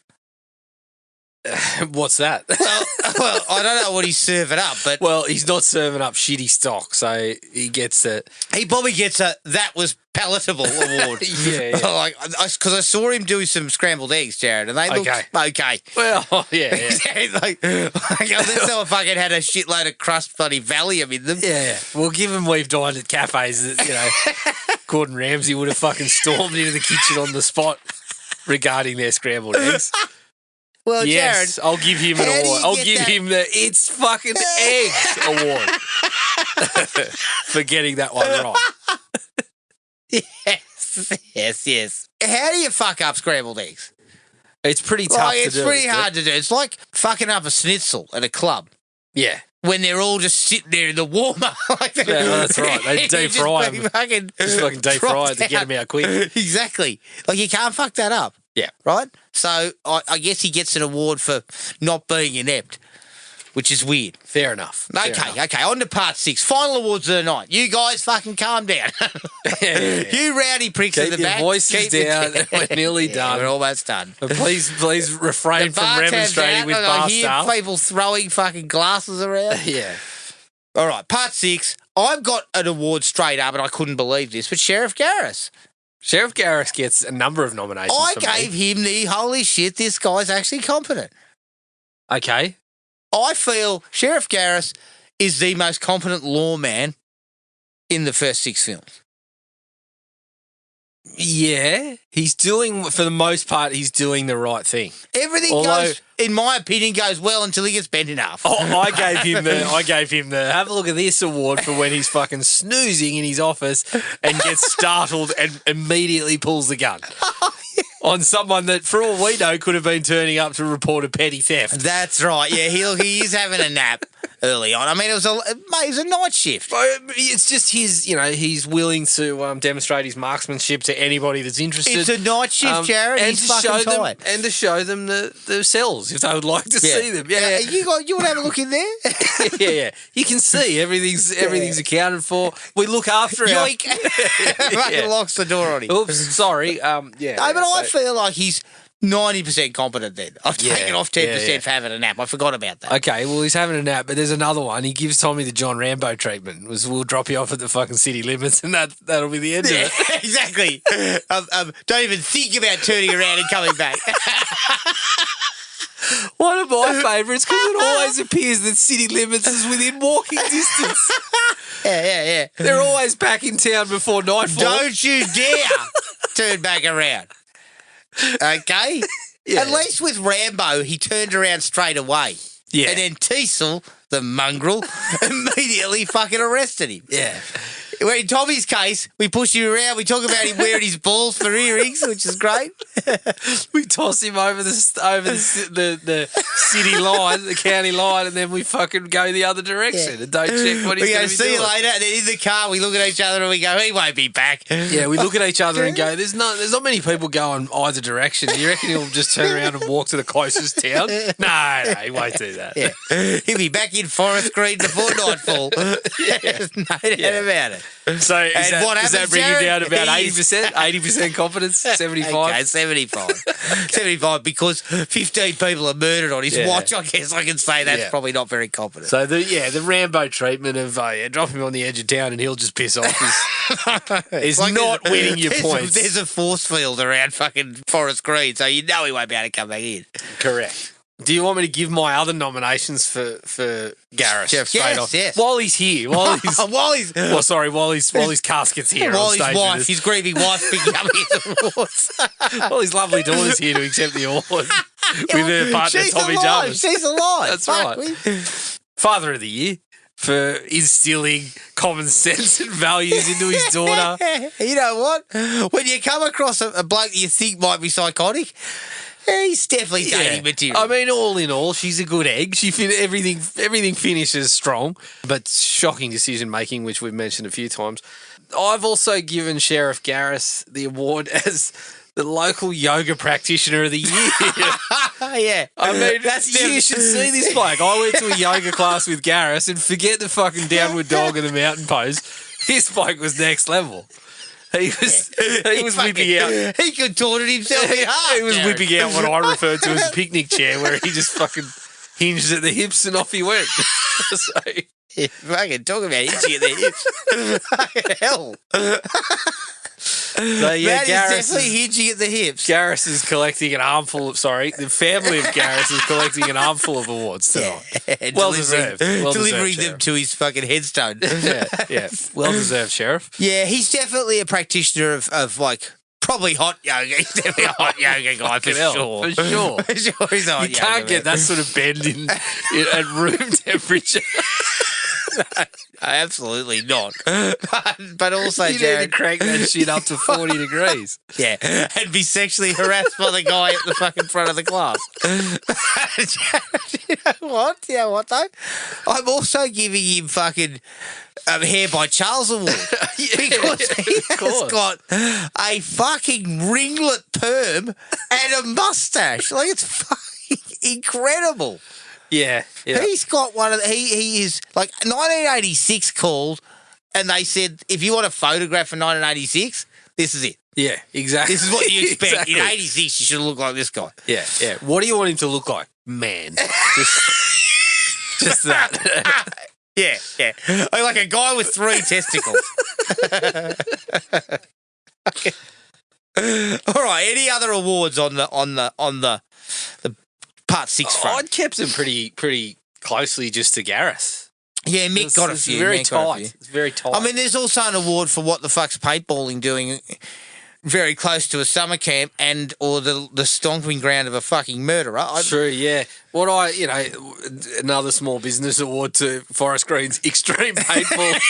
S3: What's that?
S2: Well, I don't know what he's serving up, but...
S3: Well, he's not serving up shitty stock, so he gets it.
S2: He probably gets a "that was palatable" award.
S3: Yeah.
S2: Like, because I saw him do some scrambled eggs, Jared, and they looked okay.
S3: Well, yeah.
S2: like unless they fucking had a shitload of crust bloody Valium in them.
S3: Yeah. Well, given we've dined at cafes that, Gordon Ramsay would have fucking stormed into the kitchen on the spot regarding their scrambled eggs.
S2: Well,
S3: yes,
S2: Jared,
S3: I'll give him an award. I'll give him the "It's fucking eggs" award for getting that one right.
S2: Yes. How do you fuck up scrambled eggs?
S3: It's pretty tough to do.
S2: It's pretty hard to do. It's like fucking up a schnitzel at a club.
S3: Yeah.
S2: When they're all just sitting there in the warmer.
S3: That's right. They deep fry them. Just fucking deep fry it to get them out quick.
S2: Exactly. Like, you can't fuck that up.
S3: Yeah.
S2: Right? So I guess he gets an award for not being inept, which is weird.
S3: Fair enough.
S2: Okay. On to part 6. Final awards of the night. You guys fucking calm down. You rowdy pricks in the back.
S3: Keep your voices down. We're nearly done.
S2: We're almost done.
S3: But please refrain from remonstrating with bar staff.
S2: I hear people throwing fucking glasses around.
S3: Yeah.
S2: All right, part 6. I've got an award straight up, and I couldn't believe this, but Sheriff Garris.
S3: Sheriff Garris gets a number of nominations.
S2: I gave him the holy shit, this guy's actually competent.
S3: Okay.
S2: I feel Sheriff Garris is the most competent lawman in the first 6 films.
S3: Yeah, for the most part, he's doing the right thing.
S2: Everything goes, in my opinion, goes well until he gets bent in half.
S3: I gave him the have a look at this award for when he's fucking snoozing in his office and gets startled and immediately pulls the gun. On someone that, for all we know, could have been turning up to report a petty theft.
S2: That's right. Yeah, he is having a nap early on. I mean, it was a night shift.
S3: It's just he's willing to demonstrate his marksmanship to anybody that's interested.
S2: It's a night shift, Jared.
S3: And
S2: he's fucking tired.
S3: And to show them the cells if they would like to see them. Yeah.
S2: You want to have a look in there?
S3: Yeah. You can see everything's accounted for. We look after
S2: Yoink. Fucking locks the door on him.
S3: Oops, sorry.
S2: No, but I feel like he's 90% competent then. I've taken off 10% for having a nap. I forgot about that.
S3: Okay, well, he's having a nap, but there's another one. He gives Tommy the John Rambo treatment. We'll drop you off at the fucking city limits, and that'll be the end of it.
S2: Exactly. Don't even think about turning around and coming back.
S3: One of my favourites, because it always appears that city limits is within walking distance.
S2: Yeah.
S3: They're always back in town before nightfall.
S2: Don't you dare turn back around. Okay? Yeah. At least with Rambo, he turned around straight away. Yeah. And then Teasel, the mongrel, immediately fucking arrested him.
S3: Yeah.
S2: Well, in Tommy's case, we push him around. We talk about him wearing his balls for earrings, which is great.
S3: We toss him over the city line, the county line, and then we fucking go the other direction and don't check what he's
S2: We
S3: going
S2: go,
S3: to be
S2: see
S3: doing.
S2: you later, and then in the car, we look at each other and we go, he won't be back.
S3: Yeah, we look at each other and go, there's not many people going either direction. Do you reckon he'll just turn around and walk to the closest town? No, he won't do that.
S2: Yeah. He'll be back in Forest Green before nightfall. There's no doubt about it.
S3: So does that bring you down to about 80%? 80% confidence? 75?
S2: Okay, 75. 75 because 15 people are murdered on his watch. I guess I can say that's probably not very confident.
S3: So the Rambo treatment of drop him on the edge of town and he'll just piss off is
S2: Like
S3: not winning your points.
S2: There's a force field around fucking Forest Green, so you know he won't be able to come back in.
S3: Correct. Do you want me to give my other nominations for Gareth straight off?
S2: Yes.
S3: While he's here, while his casket's here,
S2: while
S3: on
S2: his
S3: stage
S2: wife,
S3: with us.
S2: his grieving wife, picking up his awards.
S3: While his lovely daughter's here to accept the award with her partner
S2: She's
S3: Tommy
S2: alive.
S3: Jarvis.
S2: She's alive.
S3: That's
S2: Fuck,
S3: right. Father of the Year for instilling common sense and values into his daughter.
S2: You know what? When you come across a bloke that you think might be psychotic, he's definitely dating material.
S3: I mean, all in all, she's a good egg. Everything finishes strong, but shocking decision making, which we've mentioned a few times. I've also given Sheriff Garris the award as the local yoga practitioner of the year.
S2: Yeah.
S3: I mean, you should see this bloke. I went to a yoga class with Garris and forget the fucking downward dog and the mountain pose. This bloke was next level. He was whipping out.
S2: He contorted himself in half.
S3: He was whipping out what I referred to as a picnic chair, where he just fucking hinged at the hips and off he went. So,
S2: yeah, fucking talk about hinging at the hips. Fucking hell.
S3: So yeah,
S2: that is definitely hinging at the hips.
S3: Garris is collecting an armful of. Sorry, the family of Garris is collecting an armful of awards tonight.
S2: Yeah,
S3: well deserved.
S2: Delivering them to his fucking headstone.
S3: Yeah. Well deserved, Sheriff.
S2: Yeah, he's definitely a practitioner of like probably hot yoga. He's definitely a hot yoga guy for sure.
S3: For sure.
S2: For sure, he's a hot
S3: You can't get that sort of bend in at room temperature.
S2: No, absolutely not. But also,
S3: you
S2: Jared,
S3: need to crank that shit up to 40 degrees.
S2: Yeah, and be sexually harassed by the guy at the fucking front of the class. You know what, though? I'm also giving him fucking Hair by Charles Award. Because he has got a fucking ringlet perm and a mustache. Like, it's fucking incredible.
S3: Yeah.
S2: He's got one of he is like 1986 called, and they said if you want a photograph for 1986, this is it.
S3: Yeah, exactly.
S2: This is what you expect.
S3: Exactly.
S2: In 86, you should look like this guy.
S3: Yeah. What do you want him to look like? Man. Just that.
S2: Yeah. Like a guy with 3 testicles. All right. Any other awards on the Part 6 front?
S3: I'd kept him pretty closely just to Gareth.
S2: Yeah, Mick got a few.
S3: It's very tight. It's very tight.
S2: I mean, there's also an award for what the fuck's paintballing doing very close to a summer camp or the stomping ground of a fucking murderer.
S3: True, yeah. Another small business award to Forest Green's extreme paintball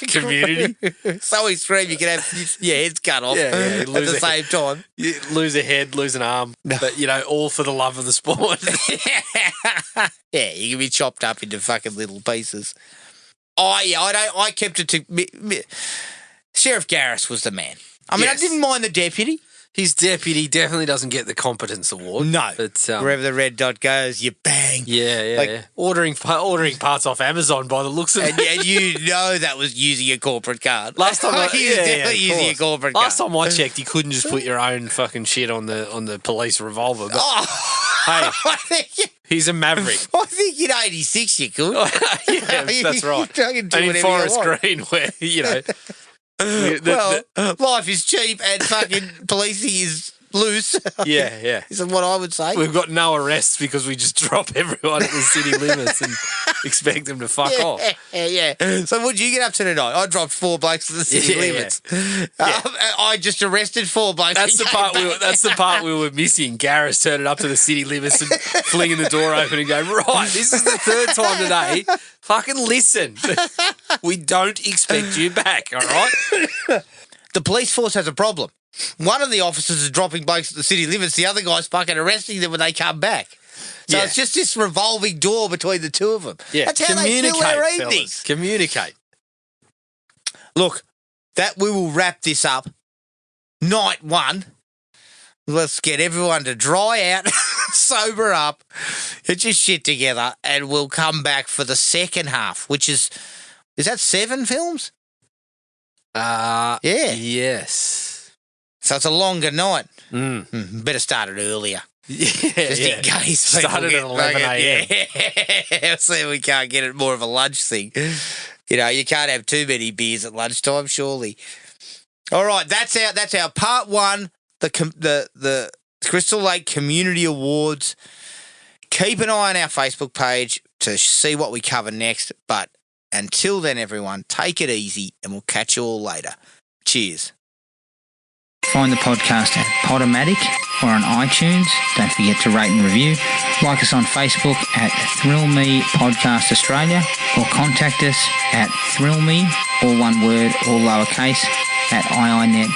S3: community.
S2: So extreme you can have your heads cut off at the same time.
S3: You lose a head, lose an arm, but, all for the love of the sport.
S2: Yeah, you can be chopped up into fucking little pieces. I kept it to... Sheriff Garris was the man. I mean, I didn't mind the deputy.
S3: His deputy definitely doesn't get the competence award.
S2: No,
S3: but
S2: wherever the red dot goes, you bang.
S3: Yeah. Ordering parts off Amazon by the looks of it.
S2: And you know that was using a corporate card.
S3: Last time
S2: he was definitely using a corporate card.
S3: Last time I checked, you couldn't just put your own fucking shit on the police revolver. But, hey, he's a maverick.
S2: I think in 86 you could.
S3: Yeah, that's right.
S2: And
S3: in Forest Green, where life
S2: is cheap and fucking policing is loose.
S3: Yeah.
S2: Is what I would say.
S3: We've got no arrests because we just drop everyone at the city limits and expect them to fuck off.
S2: Yeah. So what'd you get up to tonight? I dropped 4 blokes at the city limits. I just arrested 4 blokes.
S3: That's the part we were missing. Gareth turning up to the city limits and flinging the door open and going, right, this is the 3rd time today. Fucking listen. We don't expect you back, all right?
S2: The police force has a problem. One of the officers is dropping blokes at the city limits. The other guy's fucking arresting them when they come back. So it's just this revolving door between the two of them.
S3: Yeah.
S2: That's how they fill their evenings.
S3: Communicate.
S2: Look, that we will wrap this up. Night 1. Let's get everyone to dry out, sober up, get your shit together, and we'll come back for the second half, which is that 7 films? Yeah.
S3: Yes.
S2: So it's a longer night. Better start it earlier.
S3: Just
S2: in case.
S3: Started at 11 a.m.
S2: Yeah. So we can't get it more of a lunch thing. You know, you can't have too many beers at lunchtime, surely. All right, that's our part 1, the Crystal Lake Community Awards. Keep an eye on our Facebook page to see what we cover next. But until then, everyone, take it easy and we'll catch you all later. Cheers.
S4: Find the podcast at Podomatic or on iTunes. Don't forget to rate and review. Like us on Facebook at Thrill Me Podcast Australia or contact us at thrillme, all one word, all lowercase, at iinet.net.au.